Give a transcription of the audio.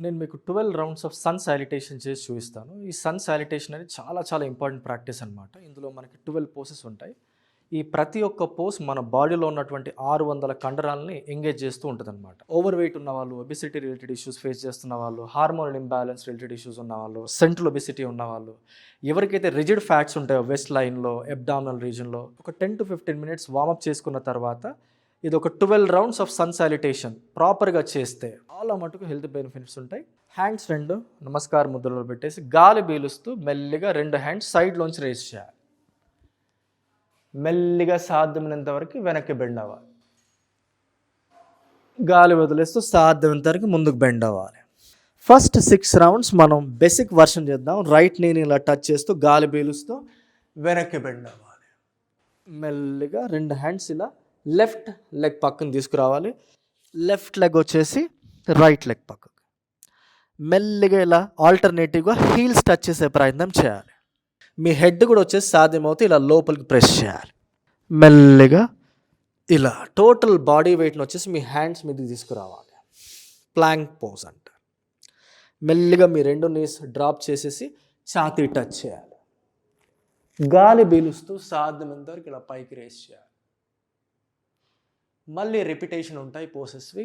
నేను మీకు 12 rounds of sun salutation చేసి చూపిస్తాను. ఈ సన్ సాలిటేషన్ అనేది చాలా చాలా ఇంపార్టెంట్ ప్రాక్టీస్ అనమాట. ఇందులో మనకి 12 పోసెస్ ఉంటాయి. ఈ ప్రతి ఒక్క పోస్ మన బాడీలో ఉన్నటువంటి 600 కండరాలని ఎంగేజ్ చేస్తూ ఉంటుందన్నమాట. ఓవర్ వెయిట్ ఉన్న వాళ్ళు, ఒబిసిటీ రిలేటెడ్ ఇష్యూస్ ఫేస్ చేస్తున్న వాళ్ళు, హార్మోనల్ ఇంబ్యాలెన్స్ రిలేటెడ్ ఇష్యూస్ ఉన్న వాళ్ళు, సెంట్రల్ ఒబిసిటీ ఉన్న వాళ్ళు, ఎవరికైతే రిజిడ్ ఫ్యాట్స్ ఉంటాయో వెస్ట్ లైన్లో, అబ్డామినల్ రీజన్లో ఒక 10 to 15 మినిట్స్ వార్మప్ చేసుకున్న తర్వాత ఇది ఒక 12 రౌండ్స్ ఆఫ్ సన్ సాలిటేషన్ ప్రాపర్గా చేస్తే చాలా మటుకు హెల్త్ బెనిఫిట్స్ ఉంటాయి. హ్యాండ్స్ రెండు నమస్కార ముద్రలో పెట్టేసి గాలి పీలుస్తూ మెల్లిగా 2 హ్యాండ్స్ సైడ్లోంచి రేస్ చేయాలి. మెల్లిగా సాధ్యమైనంత వరకు వెనక్కి బెండ్ అవ్వాలి. గాలి వదిలేస్తూ సాధ్యమైనంత వరకు ముందుకు బెండ్ అవ్వాలి. ఫస్ట్ 6 రౌండ్స్ మనం బేసిక్ వర్షన్ చేద్దాం. రైట్ నీని ఇలా టచ్ చేస్తూ గాలి పీలుస్తూ వెనక్కి బెండ్ అవ్వాలి. మెల్లిగా 2 హ్యాండ్స్ ఇలా లెఫ్ట్ లెగ్ పక్కన తీసుకురావాలి. లెఫ్ట్ లెగ్ వచ్చేసి రైట్ లెగ్ పక్కకు. మెల్లిగా ఇలా ఆల్టర్నేటివ్గా హీల్స్ టచ్ చేసే ప్రయత్నం చేయాలి. మీ హెడ్ కూడా వచ్చేసి సాధ్యమవుతే ఇలా లోపలికి ప్రెస్ చేయాలి. మెల్లిగా ఇలా టోటల్ బాడీ వెయిట్ని వచ్చేసి మీ హ్యాండ్స్ మీదకి తీసుకురావాలి. ప్లాంక్ పోజ్ అంటారు. మెల్లిగా మీ 2 నీస్ డ్రాప్ చేసేసి ఛాతీ టచ్ చేయాలి. గాలి పీలుస్తూ సాధ్యమైనంత వరకు ఇలా పైకి రేస్ చేయాలి. మళ్ళీ రిపిటేషన్ ఉంటాయి పోసెస్వి.